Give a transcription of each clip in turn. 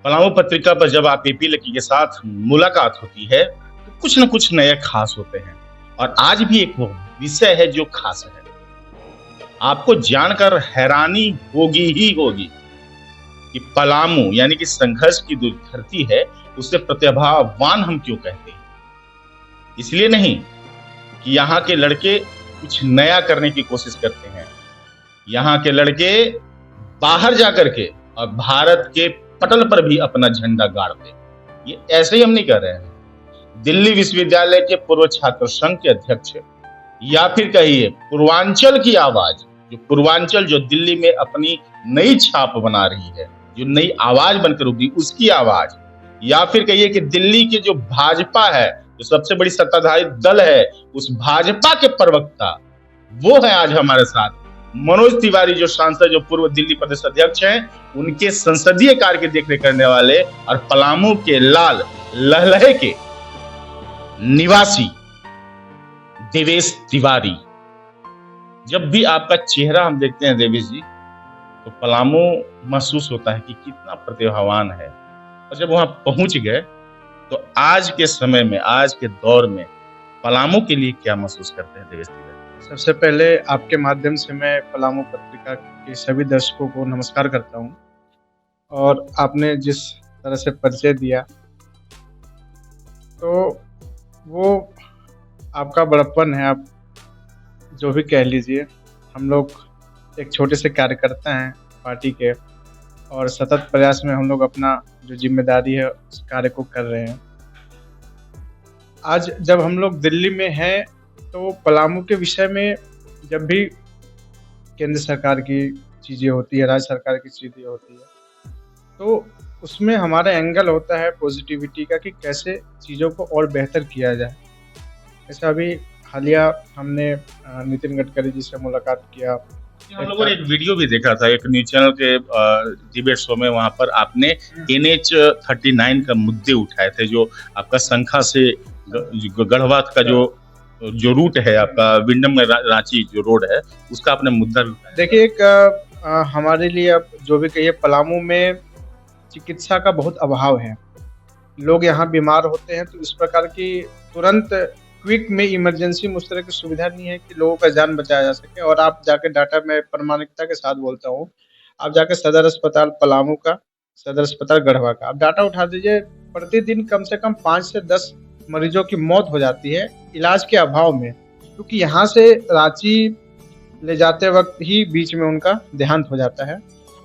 पलामू पत्रिका पर जब आप एपी लकी के साथ मुलाकात होती है तो कुछ न कुछ नए खास होते हैं। और आज भी एक वो विषय है जो खास है। आपको जानकर हैरानी होगी ही होगी कि पलामू यानी कि संघर्ष की जो धरती है उसे प्रतिभावान हम क्यों कहते हैं। इसलिए नहीं कि यहाँ के लड़के कुछ नया करने की कोशिश करते हैं। यहाँ के लड़के बाहर जाकर के और भारत के पटल पर भी अपना झंडा गाड़ते। ये ऐसे ही हम नहीं कर रहे हैं। दिल्ली विश्वविद्यालय के पूर्व छात्र संघ के अध्यक्ष या फिर कहिए पूर्वांचल की आवाज, जो दिल्ली में अपनी नई छाप बना रही है, जो नई आवाज बनकर उभरी उसकी आवाज, या फिर कहिए कि दिल्ली के जो भाजपा है, जो सबसे बड़ी सत्ताधारी दल है, उस भाजपा के प्रवक्ता वो है आज हमारे साथ मनोज तिवारी, जो सांसद, जो पूर्व दिल्ली प्रदेश अध्यक्ष हैं, उनके संसदीय कार्य की देखरेख करने वाले और पलामू के लाल लहलहे के निवासी देवेश तिवारी। जब भी आपका चेहरा हम देखते हैं देवेश जी, तो पलामू महसूस होता है कि कितना प्रतिभावान है। और जब वहां पहुंच गए तो आज के समय में, आज के दौर में पलामू के लिए क्या महसूस करते हैं देवेश तिवारी? सबसे पहले आपके माध्यम से मैं पलामू पत्रिका के सभी दर्शकों को नमस्कार करता हूं। और आपने जिस तरह से परिचय दिया तो वो आपका बड़प्पन है, आप जो भी कह लीजिए। हम लोग एक छोटे से कार्यकर्ता हैं पार्टी के और सतत प्रयास में हम लोग अपना जो जिम्मेदारी है उस कार्य को कर रहे हैं। आज जब हम लोग दिल्ली में हैं तो पलामू के विषय में जब भी केंद्र सरकार की चीज़ें होती है, राज्य सरकार की चीज़ें होती है, तो उसमें हमारा एंगल होता है पॉजिटिविटी का कि कैसे चीज़ों को और बेहतर किया जाए। ऐसा अभी हालिया हमने नितिन गडकरी जी से मुलाकात किया। हम लोगों ने एक वीडियो भी देखा था एक न्यूज चैनल के डिबेट शो में, वहां पर आपने NH39 का मुद्दे उठाए थे, जो आपका संखा से गढ़वा का जो रूट है, आपका विंडम में रांची जो रोड है, उसका आपने मुद्दा भी उठाया। देखिए, एक हमारे लिए अब जो भी कहिए, पलामू में चिकित्सा का बहुत अभाव है। लोग यहाँ बीमार होते हैं तो इस प्रकार की तुरंत क्विक में इमरजेंसी में उस तरह की सुविधा नहीं है कि लोगों का जान बचाया जा सके। और आप जाके डाटा, मैं प्रामाणिकता के साथ बोलता हूँ, आप जाके सदर अस्पताल पलामू का, सदर अस्पताल गढ़वा का आप डाटा उठा दीजिए, प्रतिदिन कम से कम 5 से 10 मरीजों की मौत हो जाती है इलाज के अभाव में, क्योंकि यहाँ से रांची ले जाते वक्त ही बीच में उनका देहांत हो जाता है।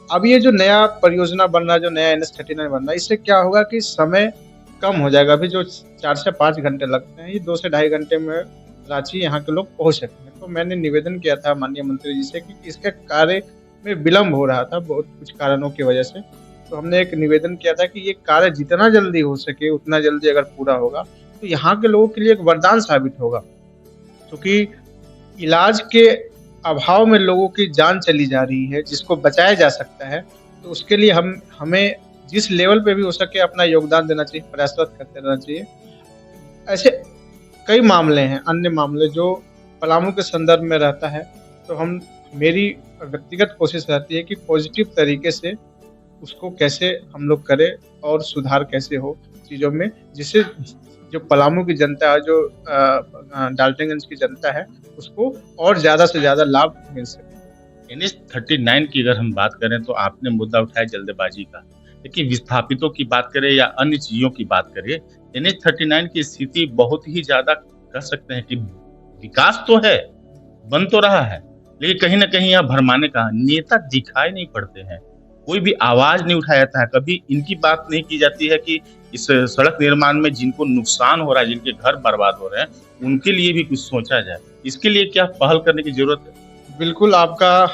अब ये जो नया परियोजना बन रहा है, जो नया NH39 बन रहा है, इससे क्या होगा कि समय कम हो जाएगा। अभी जो 4 से 5 घंटे लगते हैं, ये 2 से ढाई घंटे में रांची यहाँ के लोग पहुँच सकते हैं। तो मैंने निवेदन किया था माननीय मंत्री जी से कि इसके कार्य में विलम्ब हो रहा था बहुत कुछ कारणों की वजह से। तो हमने एक निवेदन किया था कि ये कार्य जितना जल्दी हो सके उतना जल्दी अगर पूरा होगा तो यहाँ के लोगों के लिए एक वरदान साबित होगा, क्योंकि इलाज के अभाव में लोगों की जान चली जा रही है, जिसको बचाया जा सकता है। तो उसके लिए हमें जिस लेवल पे भी हो सके अपना योगदान देना चाहिए, प्रयासरत करते रहना चाहिए। ऐसे कई मामले हैं, अन्य मामले जो पलामू के संदर्भ में रहता है, तो मेरी व्यक्तिगत कोशिश रहती है कि पॉजिटिव तरीके से उसको कैसे हम लोग करें और सुधार कैसे हो चीज़ों में, जिससे जो पलामू की जनता है, जो डाल्टनगंज की जनता है, उसको और ज़्यादा से ज़्यादा लाभ मिल सके। NH39 की अगर हम बात करें तो आपने मुद्दा उठाया जल्दबाजी का, लेकिन विस्थापितों की बात करें या अन्य चीजों की बात करें, NH39 की स्थिति बहुत ही ज्यादा कह सकते हैं कि विकास तो है, बन तो रहा है, लेकिन कहीं ना कहीं यहाँ भरमाने का नेता दिखाई नहीं पड़ते हैं। कोई भी आवाज नहीं उठाया जाता है, कभी इनकी बात नहीं की जाती है कि इस सड़क निर्माण में जिनको नुकसान हो रहा है, जिनके घर बर्बाद हो रहे हैं, उनके लिए भी कुछ सोचा जाए। इसके लिए क्या पहल करने की जरूरत है? बिल्कुल, आपका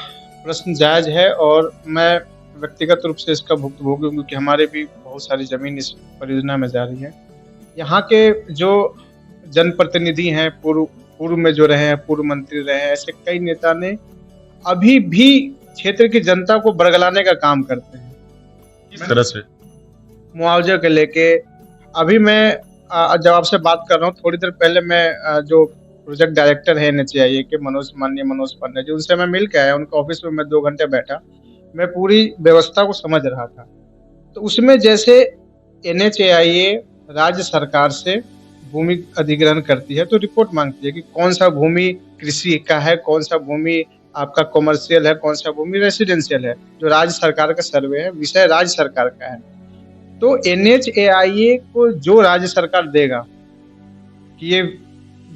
प्रश्न जायज है और मैं व्यक्तिगत रूप से इसका भुक्तभोगी हूँ, क्योंकि हमारे भी बहुत सारी जमीन इस परियोजना में जा रही है। यहाँ के जो जनप्रतिनिधि हैं, पूर्व में जो रहे हैं, पूर्व मंत्री रहे हैं, ऐसे कई नेता ने अभी भी क्षेत्र की जनता को बरगलाने का काम करते हैं। किस तरह से? मुआवजे के लेके अभी मैं जब आपसे बात कर रहा हूँ, थोड़ी देर पहले मैं जो प्रोजेक्ट डायरेक्टर है NHAI के माननीय मनोज पांडे जी, उनसे मैं मिल के आया। उनके ऑफिस में मैं 2 घंटे बैठा, मैं पूरी व्यवस्था को समझ रहा था। तो उसमें जैसे NHAIA राज्य सरकार से भूमि अधिग्रहण करती है, तो रिपोर्ट मांगती है कि कौन सा भूमि कृषि का है, कौन सा भूमि आपका कॉमर्शियल है, कौन सा भूमि रेसिडेंशियल है। जो राज्य सरकार का सर्वे है, विषय राज्य सरकार का है। तो NHAIA को जो राज्य सरकार देगा कि ये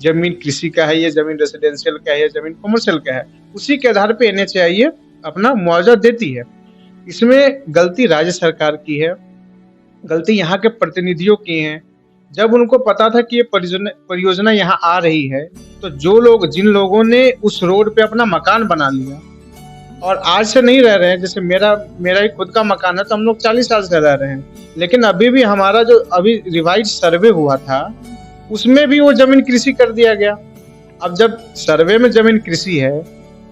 जमीन कृषि का है, ये जमीन रेसिडेंशियल का है, ये जमीन कॉमर्शियल का है, उसी के आधार पे NHAIA अपना मुआवजा देती है। इसमें गलती राज्य सरकार की है, गलती यहाँ के प्रतिनिधियों की है। जब उनको पता था कि ये परियोजना यहाँ आ रही है, तो जिन लोगों ने उस रोड पे अपना मकान बना लिया और आज से नहीं रह रहे हैं, जैसे मेरा ही खुद का मकान है, तो हम लोग 40 साल से रह रहे हैं, लेकिन अभी भी हमारा जो अभी रिवाइज सर्वे हुआ था, उसमें भी वो जमीन कृषि कर दिया गया। अब जब सर्वे में जमीन कृषि है,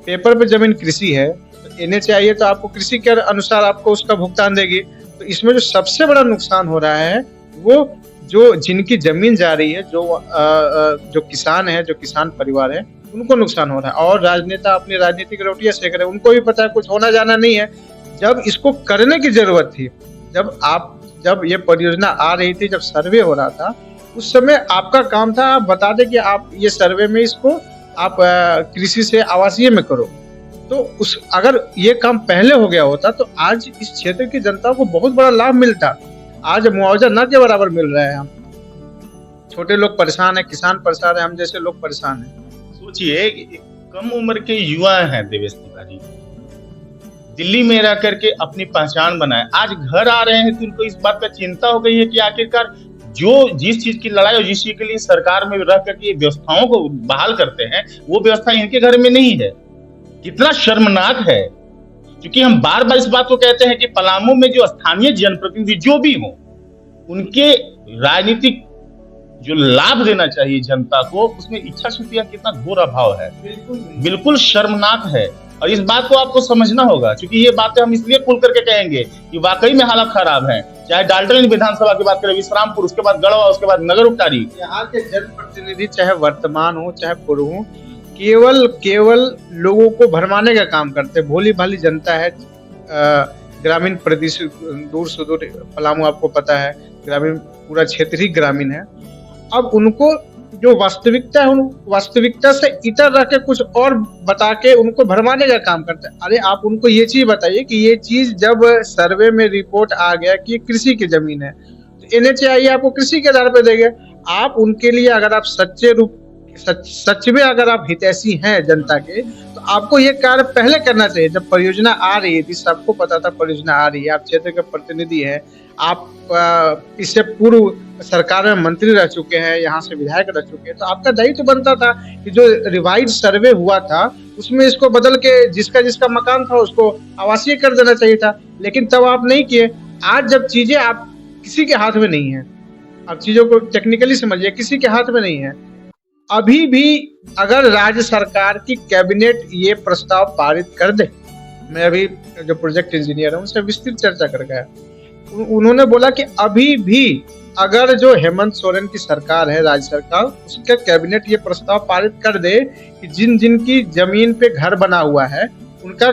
पेपर पे जमीन कृषि है, तो NHAIA तो आपको कृषि के अनुसार आपको उसका भुगतान देगी। तो इसमें जो सबसे बड़ा नुकसान हो रहा है, वो जो जिनकी जमीन जा रही है, जो किसान है, जो किसान परिवार है, उनको नुकसान हो रहा है। और राजनेता अपनी राजनीतिक रोटियां सेक रहे हैं, उनको भी पता है कुछ होना जाना नहीं है। जब इसको करने की जरूरत थी, जब ये परियोजना आ रही थी, जब सर्वे हो रहा था, उस समय आपका काम था आप बता दें कि आप ये सर्वे में इसको आप कृषि से आवासीय में करो। तो अगर ये काम पहले हो गया होता, तो आज इस क्षेत्र की जनता को बहुत बड़ा लाभ मिलता। आज मुआवजा न के बराबर मिल रहा है। हम छोटे लोग परेशान है, किसान परेशान है, हम जैसे लोग परेशान हैं। सोचिए, कम उम्र के युवा हैं देवेश तिवारी, दिल्ली में रह करके अपनी पहचान बनाए, आज घर आ रहे हैं तो उनको इस बात का चिंता हो गई है कि आखिरकार जिस चीज की लड़ाई और जिस चीज के लिए सरकार में रह करके व्यवस्थाओं को बहाल करते हैं, वो व्यवस्था इनके घर में नहीं है। कितना शर्मनाक है। क्योंकि हम बार बार इस बात को कहते हैं कि पलामू में जो स्थानीय जनप्रतिनिधि जो भी हो, उनके राजनीतिक जो लाभ देना चाहिए जनता को, उसमें इच्छा शक्ति का कितना घोर अभाव है। बिल्कुल शर्मनाक है। और इस बात को आपको समझना होगा, क्योंकि ये बातें हम इसलिए खुल करके कहेंगे कि वाकई में हालत खराब है। चाहे डाल्टन विधानसभा की बात करें, विश्रामपुर, उसके बाद गढ़वा, उसके बाद नगर उपचारी, यहाँ के जनप्रतिनिधि चाहे वर्तमान हो चाहे पूर्व हो, केवल लोगों को भरमाने का काम करते हैं। भोली भाली जनता है। ग्रामीण प्रदेश, दूर सुदूर पलामू आपको पता है, ग्रामीण पूरा क्षेत्र ही ग्रामीण है। अब उनको जो वास्तविकता है, उन वास्तविकता से इतर रह के कुछ और बता के उनको भरमाने का काम करते हैं। अरे आप उनको ये चीज बताइए कि ये चीज जब सर्वे में रिपोर्ट आ गया कि कृषि की जमीन है, तो NHAIA आपको कृषि के आधार पर देगा। आप उनके लिए अगर आप सच में अगर आप हितैषी हैं जनता के, तो आपको ये कार्य पहले करना चाहिए। जब परियोजना आ रही थी, सबको पता था परियोजना आ रही है, आप क्षेत्र के प्रतिनिधि हैं, आप इससे पूर्व सरकार में मंत्री रह चुके हैं, यहाँ से विधायक रह चुके हैं, तो आपका दायित्व बनता था कि जो रिवाइज सर्वे हुआ था, उसमें इसको बदल के जिसका मकान था उसको आवासीय कर देना चाहिए था। लेकिन तब आप नहीं किए। आज जब चीजें आप किसी के हाथ में नहीं है, आप चीजों को टेक्निकली समझिए, किसी के हाथ में नहीं है। अभी भी अगर राज्य सरकार की कैबिनेट ये प्रस्ताव पारित कर दे, मैं अभी जो प्रोजेक्ट इंजीनियर है उनसे विस्तृत चर्चा कर गया, उन्होंने बोला कि अभी भी अगर जो हेमंत सोरेन की सरकार है, राज्य सरकार, उसका कैबिनेट ये प्रस्ताव पारित कर दे कि जिन की जमीन पे घर बना हुआ है, उनका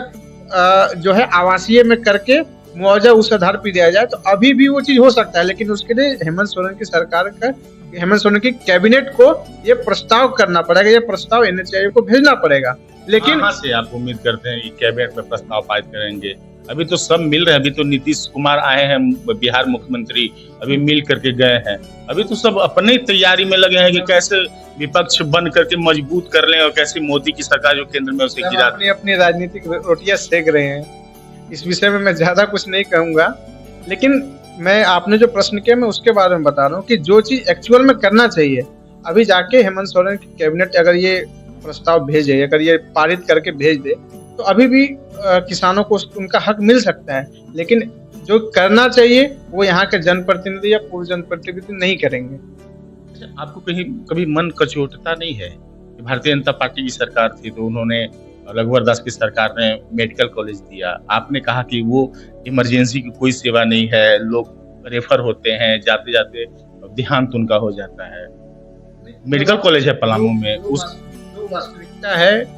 जो है आवासीय में करके मुआवजा उस आधार पर दिया जाए, तो अभी भी वो चीज हो सकता है। लेकिन उसके लिए हेमंत सोरेन की कैबिनेट को ये प्रस्ताव करना पड़ेगा, ये प्रस्ताव NHAIA को भेजना पड़ेगा। लेकिन कहाँ से आप उम्मीद करते हैं कि कैबिनेट में प्रस्ताव पारित करेंगे? अभी तो सब मिल रहे हैं। अभी तो नीतीश कुमार आए हैं, बिहार मुख्यमंत्री, अभी मिल करके गए हैं। अभी तो सब अपने तैयारी में लगे हैं कि कैसे विपक्ष बन करके मजबूत कर लें और कैसे मोदी की सरकार जो केंद्र में उसे गिरा। अपनी राजनीतिक रोटियां सेक रहे हैं। इस विषय में मैं ज्यादा कुछ नहीं कहूंगा, लेकिन मैं आपने जो प्रश्न किया मैं उसके बारे में बता रहा हूँ कि जो चीज एक्चुअल में करना चाहिए, अभी जाके हेमंत सोरेन की कैबिनेट अगर ये प्रस्ताव भेजे, अगर ये पारित करके भेज दे, तो अभी भी किसानों को उनका हक मिल सकता है। लेकिन जो करना चाहिए वो यहाँ के जनप्रतिनिधि या पूर्व जनप्रतिनिधि नहीं करेंगे। आपको कभी मन कचोटता नहीं है? भारतीय जनता पार्टी की सरकार थी तो उन्होंने, रघुवर दास की सरकार ने मेडिकल कॉलेज दिया। आपने कहा कि वो इमरजेंसी की कोई सेवा नहीं है, लोग रेफर होते हैं, जाते जाते देहांत उनका हो जाता है। मेडिकल कॉलेज है पलामू में, उस जो वास्तविकता है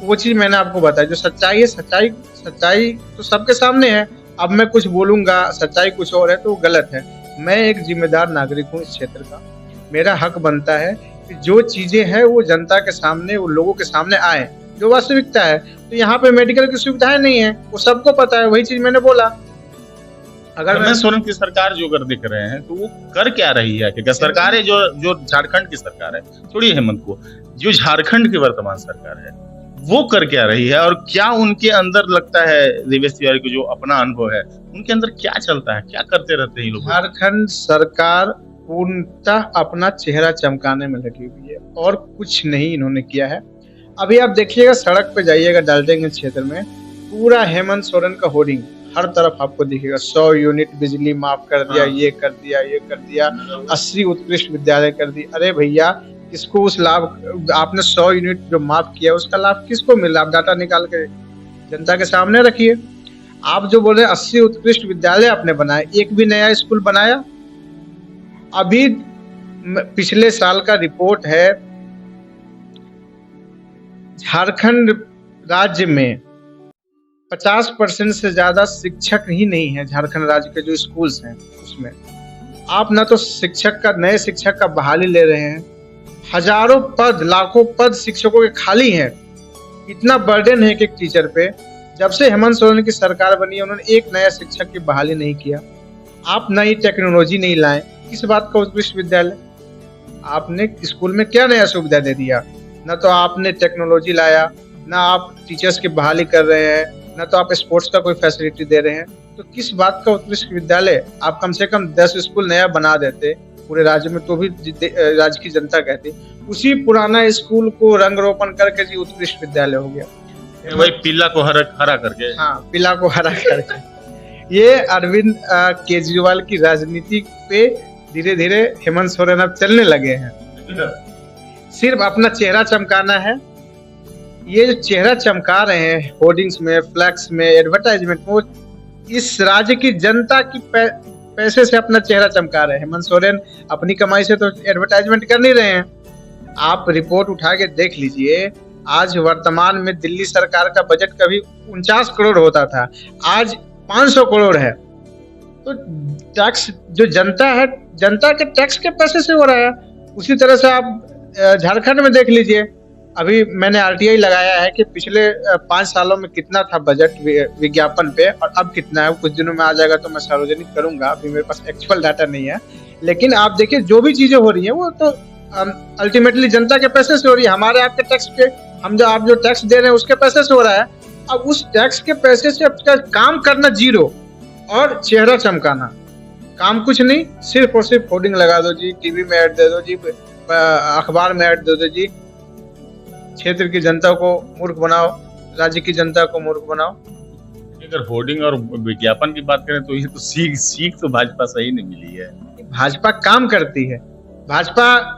वो चीज मैंने आपको बताया। जो सच्चाई है, सच्चाई तो सबके सामने है। अब मैं कुछ बोलूंगा, सच्चाई कुछ और है तो वो गलत है। मैं एक जिम्मेदार नागरिक हूँ इस क्षेत्र का। मेरा हक बनता है कि जो चीजें हैं वो जनता के सामने, वो लोगों के सामने आए, जो वास्तविकता है। तो यहाँ पे मेडिकल की सुविधाएं नहीं है, वो सबको पता है, वही चीज मैंने बोला। अगर हेमंत सोरेन की सरकार जो कर दिख रहे हैं तो वो कर क्या रही है? क्या सरकार है जो जो झारखंड की सरकार है, छोड़िए हेमंत को, जो झारखंड की वर्तमान सरकार है वो कर क्या रही है? और क्या उनके अंदर लगता है, देवेश तिवारी को जो अपना अनुभव है, उनके अंदर क्या चलता है, क्या करते रहते हैं ये लोग? झारखंड सरकार पूर्णतः अपना चेहरा चमकाने में लगी हुई है और कुछ नहीं इन्होंने किया है। अभी आप देखिएगा, सड़क पे जाइएगा डाल्टनगंज क्षेत्र में, पूरा हेमंत सोरेन का होर्डिंग हर तरफ आपको दिखेगा। 100 यूनिट बिजली माफ कर दिया, हाँ। ये कर दिया, ये कर दिया, 80 उत्कृष्ट विद्यालय कर दी। अरे भैया, इसको उस लाभ, आपने 100 यूनिट जो माफ किया उसका लाभ किसको मिला? आप डाटा निकाल के जनता के सामने रखिए। आप जो बोल रहे हैं 80 उत्कृष्ट विद्यालय आपने बनाए, एक भी नया स्कूल बनाया? अभी पिछले साल का रिपोर्ट है, झारखंड राज्य में 50% से ज्यादा शिक्षक ही नहीं है। झारखंड राज्य के जो स्कूल्स हैं उसमें आप ना तो शिक्षक का, नए शिक्षक का बहाली ले रहे हैं, हजारों पद, लाखों पद शिक्षकों के खाली हैं। इतना बर्डन है कि एक टीचर पे। जब से हेमंत सोरेन की सरकार बनी है, उन्होंने एक नया शिक्षक की बहाली नहीं किया। आप नई टेक्नोलॉजी नहीं लाए। किस बात का उत्कृष्ट विद्यालय? आपने स्कूल में क्या नया सुविधा दे दिया? न तो आपने टेक्नोलॉजी लाया, ना आप टीचर्स की बहाली कर रहे हैं, ना तो आप स्पोर्ट्स का कोई फैसिलिटी दे रहे हैं। तो किस बात का उत्कृष्ट विद्यालय? आप कम से कम 10 स्कूल नया बना देते पूरे राज्य में, तो भी राज्य की जनता कहती। उसी पुराना स्कूल को रंग रोपण करके जी उत्कृष्ट विद्यालय हो गया। वही पीला को हरा करके। हाँ, पीला को हरा करके। ये अरविंद केजरीवाल की राजनीति पे धीरे धीरे हेमंत सोरेन अब चलने लगे हैं। सिर्फ अपना चेहरा चमकाना है। ये जो चेहरा चमका रहे हैं होर्डिंग्स में, फ्लैक्स में, एडवर्टाइजमेंट में, वो इस राज्य की जनता की पैसे से अपना चेहरा चमका रहे हैं। हेमंत सोरेन अपनी कमाई से तो एडवर्टाइजमेंट कर नहीं रहे हैं। आप रिपोर्ट उठा के देख लीजिए। आज वर्तमान में दिल्ली सरकार का बजट कभी 49 करोड़ होता था, आज 500 करोड़ है। तो टैक्स जो जनता है, जनता के टैक्स के पैसे से हो रहा है। उसी तरह से आप झारखंड में देख लीजिए। अभी मैंने आरटीआई लगाया है कि पिछले 5 सालों में कितना था बजट विज्ञापन पे और अब कितना है। कुछ दिनों में आ जाएगा तो मैं सार्वजनिक करूंगा, अभी मेरे पास एक्चुअल डाटा नहीं है। लेकिन आप देखिए, जो भी चीजें हो रही है वो तो अल्टीमेटली जनता के पैसे से हो रही है। हमारे आपके टैक्स पे, आप जो टैक्स दे रहे हैं उसके पैसे से हो रहा है। अब उस टैक्स के पैसे से आपका काम करना जीरो और चेहरा चमकाना, काम कुछ नहीं। सिर्फ और सिर्फ होर्डिंग लगा दो जी, टीवी में ऐड दे दो जी, अखबार में ऐड दे दो जी, क्षेत्र की जनता को मूर्ख बनाओ, राज्य की जनता को मूर्ख बनाओ। अगर होर्डिंग और विज्ञापन की बात करें तो ये तो सीख तो भाजपा सही नहीं मिली है। भाजपा काम करती है। भाजपा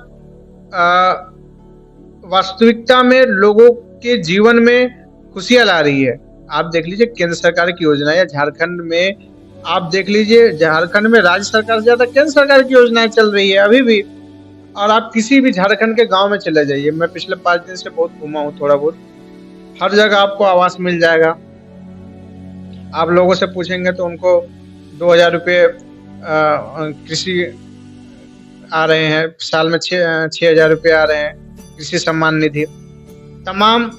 वास्तविकता में लोगों के जीवन में खुशियां ला रही है। आप देख लीजिए केंद्र सरकार की योजना, या झारखंड में आप देख लीजिए, झारखंड में राज्य सरकार से ज्यादा केंद्र सरकार की योजनाएं चल रही है अभी भी। और आप किसी भी झारखंड के गांव में चले जाइए, मैं पिछले 5 दिन से बहुत घूमा हूँ थोड़ा बहुत, हर जगह आपको आवास मिल जाएगा। आप लोगों से पूछेंगे तो उनको 2000 रुपये कृषि आ रहे हैं, साल में 6,000 रुपये आ रहे हैं, कृषि सम्मान निधि, तमाम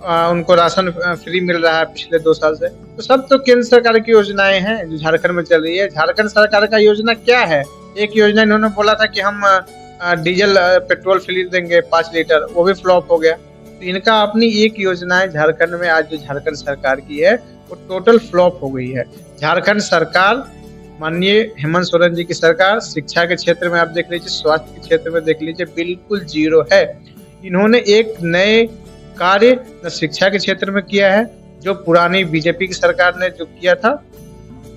उनको राशन फ्री मिल रहा है पिछले 2 साल से। तो सब तो केंद्र सरकार की योजनाएं हैं जो झारखंड में चल रही है। झारखंड सरकार का योजना क्या है? एक योजना इन्होंने बोला था कि हम डीजल पेट्रोल फ्री देंगे 5 लीटर, वो भी फ्लॉप हो गया। तो इनका अपनी एक योजना है झारखंड में, आज जो झारखंड सरकार की है वो टोटल फ्लॉप हो गई है। झारखंड सरकार, माननीय हेमंत सोरेन जी की सरकार, शिक्षा के क्षेत्र में आप देख लीजिए, स्वास्थ्य के क्षेत्र में देख लीजिए, बिल्कुल जीरो है। इन्होंने एक नए कार्य न शिक्षा के क्षेत्र में किया है, जो पुरानी बीजेपी की सरकार ने जो किया था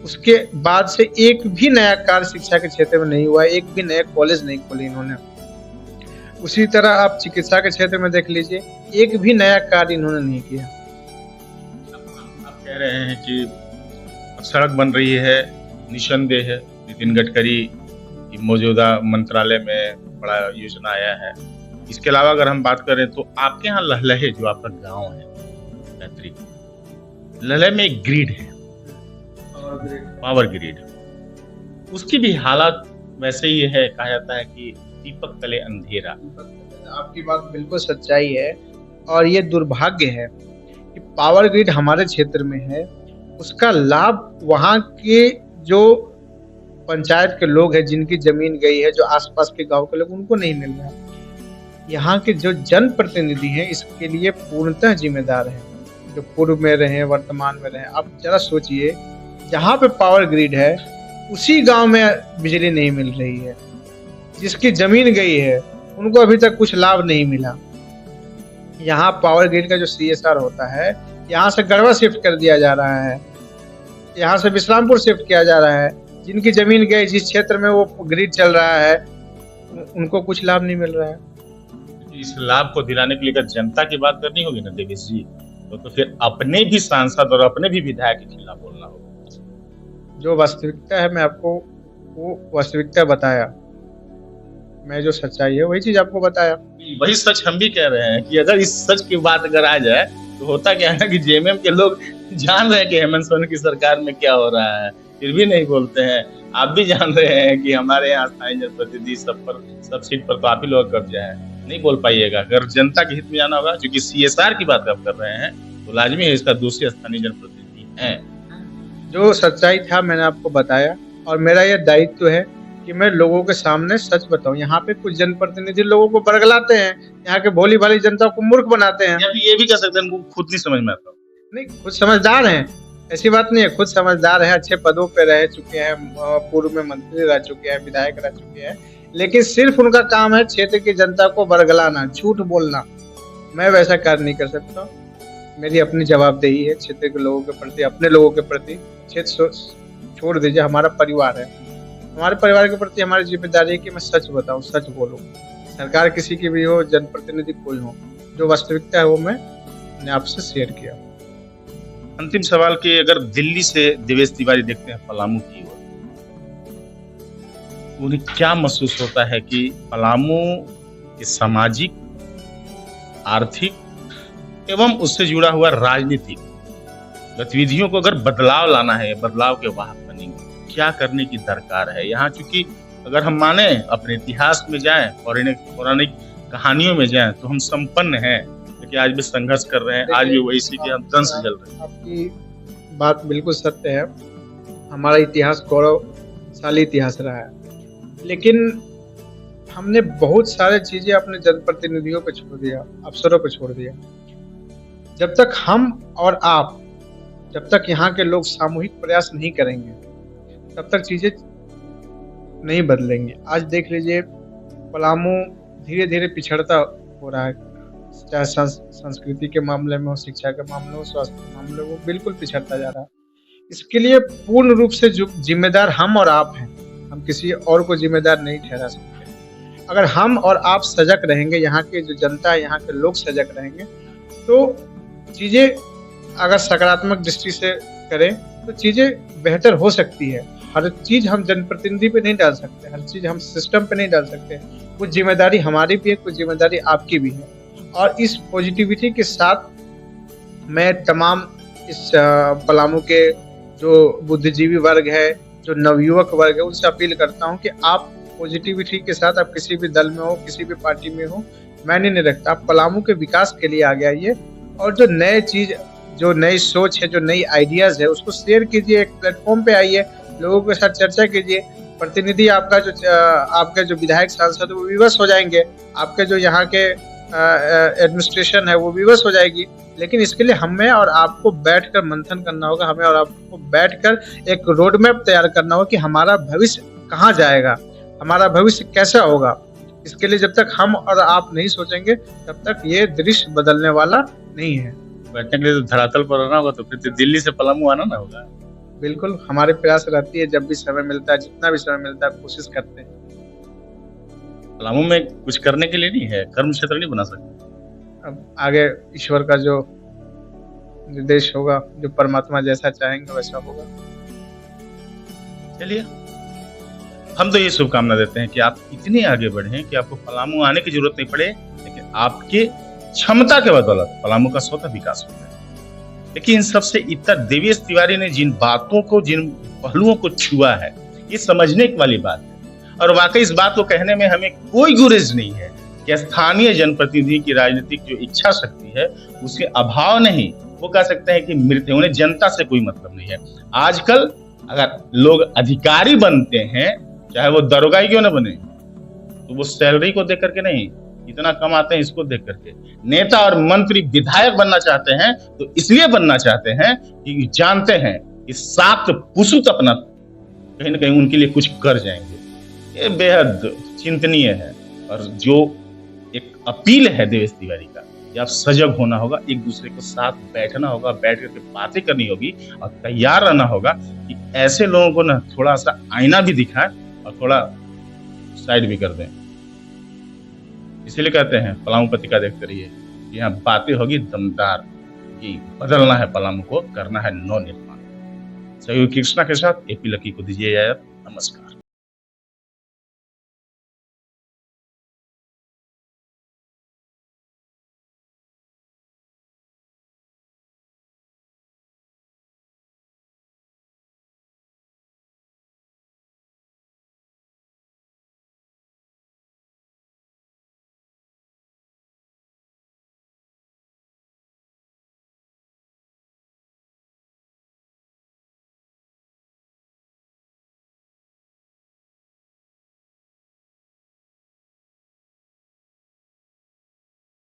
उसके बाद से एक भी नया कार्य शिक्षा के क्षेत्र में नहीं हुआ, एक भी नया कॉलेज नहीं खोले इन्होंने। उसी तरह आप चिकित्सा के क्षेत्र में देख लीजिए, एक भी नया कार्य इन्होंने नहीं किया। आप कह रहे हैं कि अब सड़क बन रही है, निसंदेह है नितिन गडकरी की मौजूदा मंत्रालय में बड़ा योजना आया है। इसके अलावा अगर हम बात करें तो आपके यहाँ लहलहे, जो आपका गांव है पैतृक, लहलहे में एक ग्रिड है पावर ग्रिड, उसकी भी हालात वैसे ही है। कहा जाता है कि दीपक तले अंधेरा। आपकी बात बिल्कुल सच्चाई है और ये दुर्भाग्य है कि पावर ग्रिड हमारे क्षेत्र में है, उसका लाभ वहाँ के जो पंचायत के लोग हैं, जिनकी जमीन गई है, जो आसपास के गांव के लोग, उनको नहीं मिल रहा है। यहाँ के जो जनप्रतिनिधि हैं इसके लिए पूर्णतः जिम्मेदार हैं, जो पूर्व में रहे, वर्तमान में रहे। आप जरा सोचिए, जहाँ पे पावर ग्रिड है उसी गांव में बिजली नहीं मिल रही है, जिसकी जमीन गई है उनको अभी तक कुछ लाभ नहीं मिला। यहाँ पावर ग्रिड का जो CSR होता है, यहाँ से गढ़वा शिफ्ट कर दिया जा रहा है, यहाँ से विश्रामपुर शिफ्ट किया जा रहा है। जिनकी जमीन गई, जिस क्षेत्र में वो ग्रिड चल रहा है, उनको कुछ लाभ नहीं मिल रहा है। इस लाभ को दिलाने के लिए अगर जनता की बात करनी होगी ना देवेश जी, तो फिर अपने भी सांसद और अपने भी विधायक के खिलाफ बोलना होगा। जो वास्तविकता है, मैं आपको वो वास्तविकता बताया, मैं जो सच्चाई है वही चीज आपको बताया। वही सच हम भी कह रहे हैं कि अगर इस सच की बात अगर आ जाए तो होता क्या है ना कि JMM के लोग जान रहे हैं कि हेमंत सोरेन की सरकार में क्या हो रहा है, फिर भी नहीं बोलते हैं। आप भी जान रहे हैं कि हमारे यहाँ स्थानीय जनप्रतिनिधि सब सीट पर तो आप ही लोग कब्जा है, नहीं बोल पाइएगा। अगर जनता के हित में जाना होगा, क्योंकि CSR की बात आप कर रहे हैं, तो लाजमी है इसका दूसरे स्थानीय जनप्रतिनिधि हैं। जो सच्चाई था मैंने आपको बताया, और मेरा यह दायित्व है कि मैं लोगों के सामने सच बताऊं। यहाँ पे कुछ जनप्रतिनिधि लोगों को बरगलाते हैं, यहाँ के भोली भाली जनता को मूर्ख बनाते हैं। ये भी कह सकते हैं उनको खुद नहीं समझ में आता। नहीं, खुद समझदार हैं, ऐसी बात नहीं है, खुद समझदार है, अच्छे पदों पे रह चुके हैं, पूर्व में मंत्री रह चुके हैं, विधायक रह चुके हैं, लेकिन सिर्फ उनका काम है क्षेत्र की जनता को बरगलाना, झूठ बोलना। मैं वैसा कार्य नहीं कर सकता। मेरी अपनी जवाबदेही है क्षेत्र के लोगों के प्रति, अपने लोगों के प्रति। क्षेत्र छोड़ दीजिए, हमारा परिवार है, हमारे परिवार के प्रति हमारी जिम्मेदारी है कि मैं सच बताऊं, सच बोलूं। सरकार किसी की भी हो, जनप्रतिनिधि कोई हो, जो वास्तविकता है वो मैंने आपसे शेयर किया। अंतिम सवाल कि अगर दिल्ली से देवेश तिवारी देखते हैं पलामू की ओर, उन्हें क्या महसूस होता है कि पलामू के सामाजिक, आर्थिक एवं उससे जुड़ा हुआ राजनीतिक गतिविधियों को अगर बदलाव लाना है, बदलाव के वाहक बनेंगे, क्या करने की दरकार है? यहाँ चूंकि अगर हम माने अपने इतिहास में जाएं, पौराणिक कहानियों में जाएं, तो हम संपन्न हैं, लेकिन आज भी संघर्ष कर रहे हैं, आज भी वही सी के हम दंश जल रहे हैं। आपकी बात बिल्कुल सत्य है। हमारा इतिहास गौरवशाली इतिहास रहा है, लेकिन हमने बहुत सारे चीजें अपने जनप्रतिनिधियों पे छोड़ दिया, अफसरों पे छोड़ दिया। जब तक हम और आप, जब तक यहाँ के लोग सामूहिक प्रयास नहीं करेंगे, तब तक चीजें नहीं बदलेंगी। आज देख लीजिए, पलामू धीरे धीरे पिछड़ता हो रहा है, चाहे संस्कृति के मामले में हो, शिक्षा के मामले में हो, स्वास्थ्य के मामले में हो, बिल्कुल पिछड़ता जा रहा है। इसके लिए पूर्ण रूप से जिम्मेदार हम और आप हैं, हम किसी और को जिम्मेदार नहीं ठहरा सकते। अगर हम और आप सजग रहेंगे, यहाँ के जो जनता है, यहाँ के लोग सजग रहेंगे, तो चीजें अगर सकारात्मक दृष्टि से करें तो चीजें बेहतर हो सकती है। हर चीज हम जनप्रतिनिधि पे नहीं डाल सकते, हर चीज हम सिस्टम पे नहीं डाल सकते। कुछ जिम्मेदारी हमारी भी है, कुछ जिम्मेदारी आपकी भी है। और इस पॉजिटिविटी के साथ मैं तमाम इस पलामू के जो बुद्धिजीवी वर्ग है, जो नवयुवक वर्ग है, उनसे अपील करता हूँ कि आप पॉजिटिविटी के साथ, आप किसी भी दल में हो, किसी भी पार्टी में हो, मैंने नहीं रखता, आप पलामू के विकास के लिए आगे आइए और जो नए चीज, जो नई सोच है, जो नई आइडियाज है, उसको शेयर कीजिए, एक प्लेटफॉर्म पे आइए, लोगों के साथ चर्चा कीजिए। प्रतिनिधि आपका जो विधायक सांसद है वो विवश हो जाएंगे, आपके जो यहाँ के एडमिनिस्ट्रेशन है वो विवश हो जाएगी। लेकिन इसके लिए हमें और आपको बैठकर मंथन करना होगा, हमें और आपको बैठकर एक रोड मैप तैयार करना होगा कि हमारा भविष्य कहाँ जाएगा, हमारा भविष्य कैसा होगा। इसके लिए जब तक हम और आप नहीं सोचेंगे, तब तक ये दृश्य बदलने वाला नहीं है। बैठने के लिए तो धरातल पर रहना होगा, तो फिर तो दिल्ली से पलामू आना ना होगा। बिल्कुल, हमारे प्रयास रहती है, जब भी समय मिलता है, जितना भी समय मिलता है, कोशिश करते हैं। पलामू में कुछ करने के लिए नहीं है, कर्म क्षेत्र नहीं बना सकते। अब आगे ईश्वर का जो निर्देश होगा, जो परमात्मा जैसा चाहेंगे वैसा होगा। चलिए, हम तो ये शुभकामना देते हैं कि आप इतने आगे बढ़ें कि आपको पलामू आने की जरूरत नहीं पड़े, लेकिन आपके क्षमता के बदौलत पलामू का स्वतः विकास हो जाए। लेकिन इन सबसे इतर देवेश तिवारी ने जिन बातों को, जिन पहलुओं को छुआ है, ये समझने वाली बात है। और वाकई इस बात को कहने में हमें कोई गुरेज नहीं है कि स्थानीय जनप्रतिनिधि की राजनीतिक जो इच्छा शक्ति है, उसके अभाव नहीं, वो कह सकते हैं कि मृत है, उन्हें जनता से कोई मतलब नहीं है। आजकल अगर लोग अधिकारी बनते हैं, चाहे वो दरोगा ही क्यों ना बने, तो वो सैलरी को देख करके नहीं, इतना कमाते हैं इसको देख करके। नेता और मंत्री विधायक बनना चाहते हैं तो इसलिए बनना चाहते हैं कि जानते हैं कि सात पुसुत अपना कहीं ना कहीं उनके लिए कुछ कर जाएंगे। ये बेहद चिंतनीय है। और जो एक अपील है देवेश तिवारी का, कि आप सजग होना होगा, एक दूसरे के साथ बैठना होगा, बैठ करके बातें करनी होगी और तैयार रहना होगा कि ऐसे लोगों को ना थोड़ा सा आईना भी दिखाएं और थोड़ा साइड भी कर दें। इसीलिए कहते हैं पलामू पत्रिका देखते रहिए, यहाँ बातें होगी दमदार कि बदलना है पलामू को, करना है नव निर्माण। सहयोगी कृष्णा के साथ एपी लकी को दीजिए इजाजत। नमस्कार।